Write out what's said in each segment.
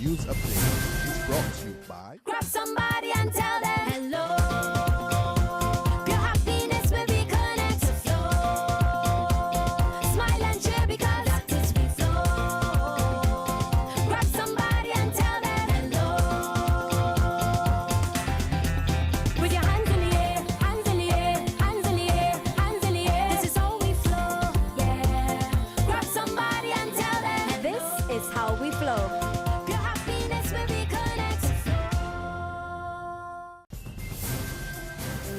News Update is brought to you by... Grab somebody and tell them hello. Pure happiness will be connect to flow. Smile and cheer because that is we flow. Grab somebody and tell them hello. With your hands in the air, hands in the air, hands in the air, hands in the air. This is how we flow, yeah. Grab somebody and tell them this is how we flow. Pure happiness will be connect to flow.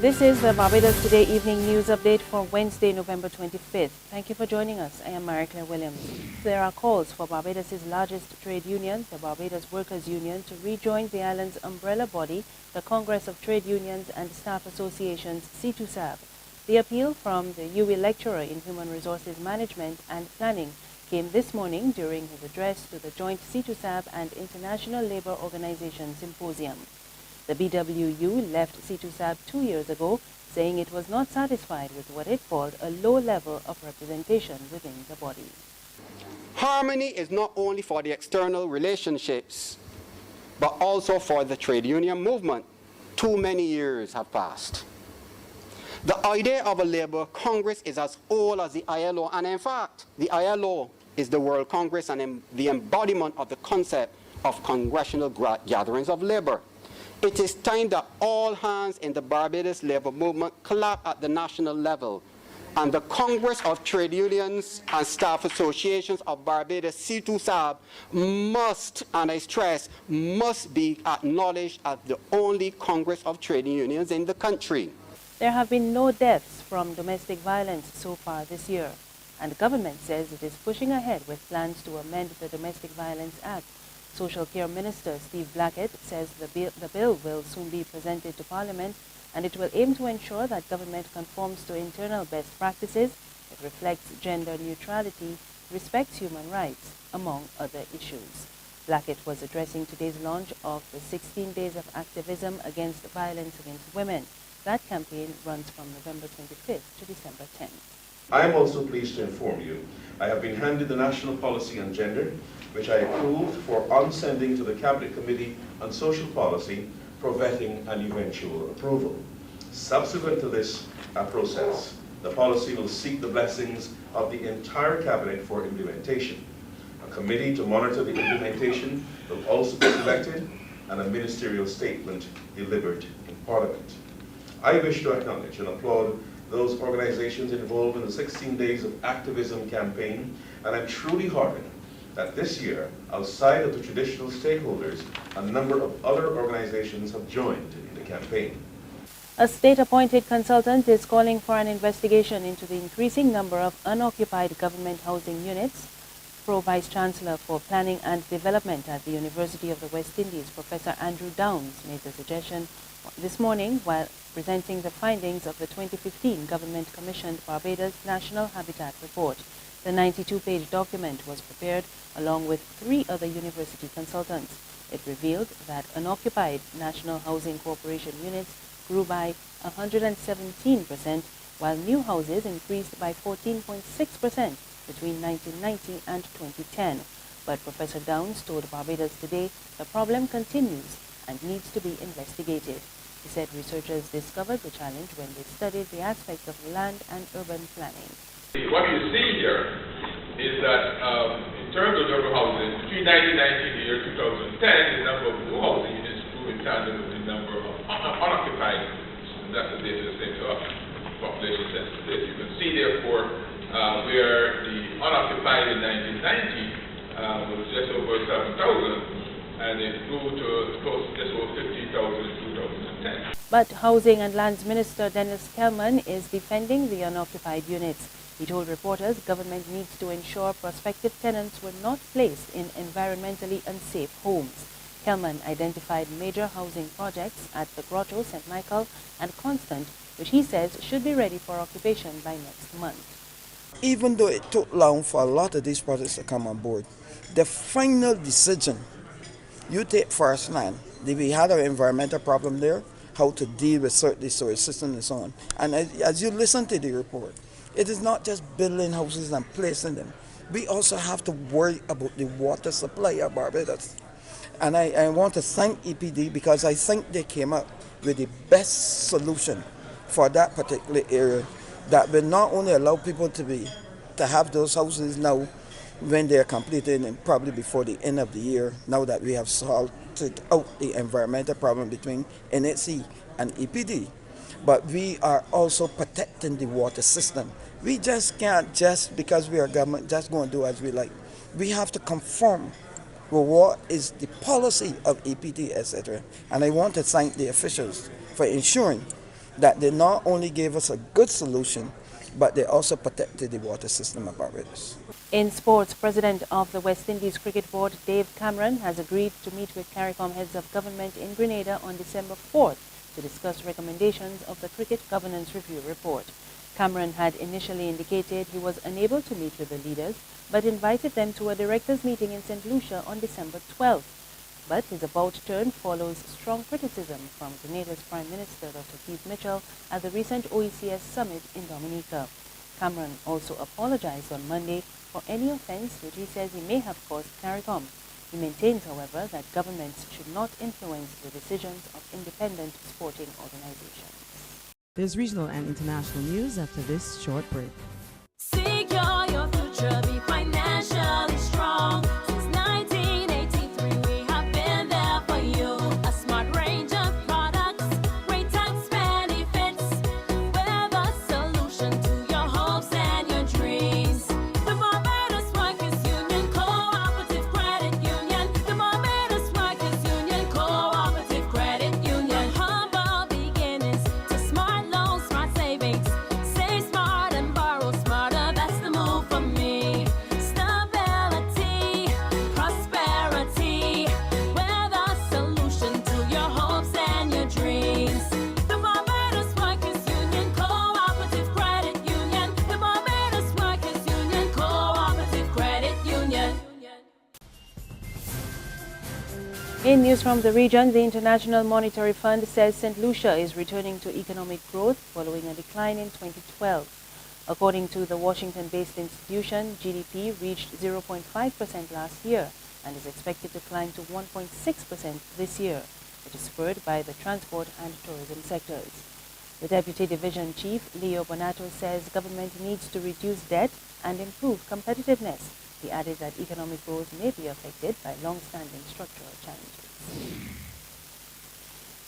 This is the Barbados Today Evening News Update for Wednesday, November 25th. Thank you for joining us. I am Marie-Claire Williams. There are calls for Barbados' largest trade union, the Barbados Workers Union, to rejoin the island's umbrella body, the Congress of Trade Unions and Staff Associations, CTUSAB. The appeal from the UWI lecturer in Human Resources Management and Planning came this morning during his address to the joint CTUSAB and International Labour Organization Symposium. The BWU left CTUSAB 2 years ago, saying it was not satisfied with what it called a low level of representation within the body. Harmony is not only for the external relationships, but also for the trade union movement. Too many years have passed. The idea of a Labour Congress is as old as the ILO, and in fact, the ILO is the World Congress and the embodiment of the concept of congressional gatherings of labour. It is time that all hands in the Barbados labour movement clap at the national level, and the Congress of Trade Unions and Staff Associations of Barbados, CTUSAB, must, and I stress, must be acknowledged as the only Congress of Trade Unions in the country. There have been no deaths from domestic violence so far this year, and the government says it is pushing ahead with plans to amend the Domestic Violence Act. Social Care Minister Steve Blackett says the bill will soon be presented to Parliament, and it will aim to ensure that government conforms to internal best practices, it reflects gender neutrality, respects human rights, among other issues. Blackett was addressing today's launch of the 16 Days of Activism Against Violence Against Women. That campaign runs from November 25th to December 10th. I am also pleased to inform you I have been handed the National Policy on Gender, which I approved for on-sending to the Cabinet Committee on Social Policy for vetting and eventual approval. Subsequent to this process, the policy will seek the blessings of the entire Cabinet for implementation. A committee to monitor the implementation will also be selected and a ministerial statement delivered in Parliament. I wish to acknowledge and applaud those organizations involved in the 16 Days of Activism campaign, and I'm truly heartened that this year, outside of the traditional stakeholders, a number of other organizations have joined in the campaign. A state-appointed consultant is calling for an investigation into the increasing number of unoccupied government housing units. Pro-Vice Chancellor for Planning and Development at the University of the West Indies, Professor Andrew Downs, made the suggestion this morning while presenting the findings of the 2015 government-commissioned Barbados National Habitat Report. The 92-page document was prepared along with 3 other university consultants. It revealed that unoccupied National Housing Corporation units grew by 117%, while new houses increased by 14.6% between 1990 and 2010. But Professor Downs told Barbados Today the problem continues and needs to be investigated. He said researchers discovered the challenge when they studied the aspects of land and urban planning. What you see here is that in terms of urban housing, between 1990 and the year 2010, the number of new housing units grew in tandem with the number of unoccupied units. And that's the data that's taken up population census data. You can see, therefore, where the unoccupied in 1990 was just over 7,000, and it grew to close to just over 15,000 in 2010. But Housing and Lands Minister Dennis Kelman is defending the unoccupied units. He told reporters government needs to ensure prospective tenants were not placed in environmentally unsafe homes. Kelman identified major housing projects at the Grotto, St. Michael and Constant, which he says should be ready for occupation by next month. Even though it took long for a lot of these projects to come on board, the final decision, you take first land, we had an environmental problem there, how to deal with certain storage systems and so on. And as you listen to the report, it is not just building houses and placing them. We also have to worry about the water supply of Barbados. And I want to thank EPD because I think they came up with the best solution for that particular area that will not only allow people to have those houses now when they're completed and probably before the end of the year, now that we have sorted out the environmental problem between NHC and EPD, but we are also protecting the water system. We just can't, just because we are government, just go and do as we like. We have to conform with what is the policy of EPD, etc. And I want to thank the officials for ensuring that they not only gave us a good solution, but they also protected the water system of Barbados. In sports, President of the West Indies Cricket Board, Dave Cameron, has agreed to meet with CARICOM heads of government in Grenada on December 4th to discuss recommendations of the Cricket Governance Review Report. Cameron had initially indicated he was unable to meet with the leaders, but invited them to a directors' meeting in St. Lucia on December 12th. But his about turn follows strong criticism from Grenada's Prime Minister, Dr. Keith Mitchell, at the recent OECS summit in Dominica. Cameron also apologized on Monday for any offense which he says he may have caused CARICOM. He maintains, however, that governments should not influence the decisions of independent sporting organizations. There's regional and international news after this short break. Secure your future, be financially strong. Since 1983, we have been there for you. A smart range of products, great tax benefits. We're the solution to your hopes and your dreams. The Barbados Workers Union, Cooperative Credit Union. The Barbados Workers Union, Cooperative Credit Union. Humble beginnings to smart loans, smart savings. Save smart and borrow smarter, that's the move for me. Stability, prosperity, we're the solution to your hopes and your dreams. The Barbados Workers Union, Cooperative Credit Union. The Barbados Workers Union, Cooperative Credit Union. In news from the region, the International Monetary Fund says St. Lucia is returning to economic growth following a decline in 2012. According to the Washington-based institution, GDP reached 0.5% last year and is expected to climb to 1.6% this year, which is spurred by the transport and tourism sectors. The Deputy Division Chief, Leo Bonato, says government needs to reduce debt and improve competitiveness. He added that economic growth may be affected by long-standing structural challenges.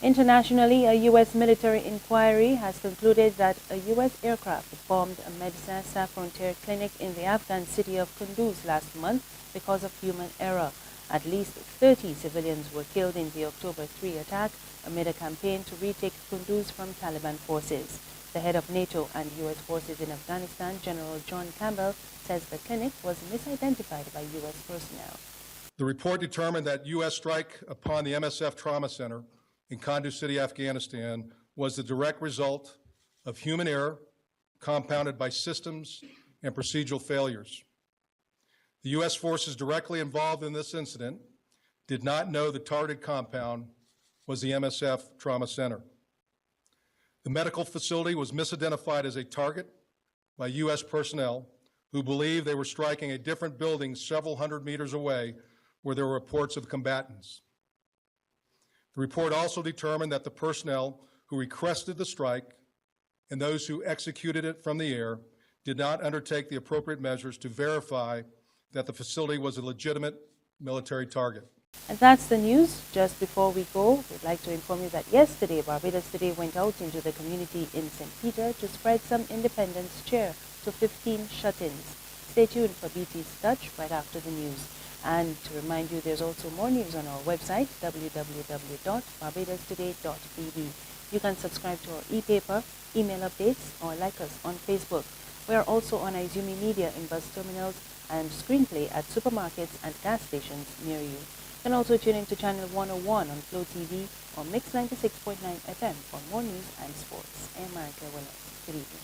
Internationally, a U.S. military inquiry has concluded that a U.S. aircraft bombed a Médecins Sans Frontières clinic in the Afghan city of Kunduz last month because of human error. At least 30 civilians were killed in the October 3 attack amid a campaign to retake Kunduz from Taliban forces. The head of NATO and U.S. forces in Afghanistan, General John Campbell, says the clinic was misidentified by U.S. personnel. The report determined that U.S. strike upon the MSF Trauma Center in Kunduz City, Afghanistan, was the direct result of human error compounded by systems and procedural failures. The U.S. forces directly involved in this incident did not know the targeted compound was the MSF Trauma Center. The medical facility was misidentified as a target by U.S. personnel who believed they were striking a different building several hundred meters away where there were reports of combatants. The report also determined that the personnel who requested the strike and those who executed it from the air did not undertake the appropriate measures to verify that the facility was a legitimate military target. And that's the news. Just before we go, we'd like to inform you that yesterday, Barbados Today went out into the community in St. Peter to spread some independence cheer to 15 shut-ins. Stay tuned for BT's Touch right after the news. And to remind you, there's also more news on our website, www.barbadostoday.bb. You can subscribe to our e-paper, email updates, or like us on Facebook. We are also on Izumi Media in bus terminals and Screenplay at supermarkets and gas stations near you. You can also tune in to Channel 101 on Flow TV or Mix 96.9 FM for more news and sports. I am Marika Willis. Good evening.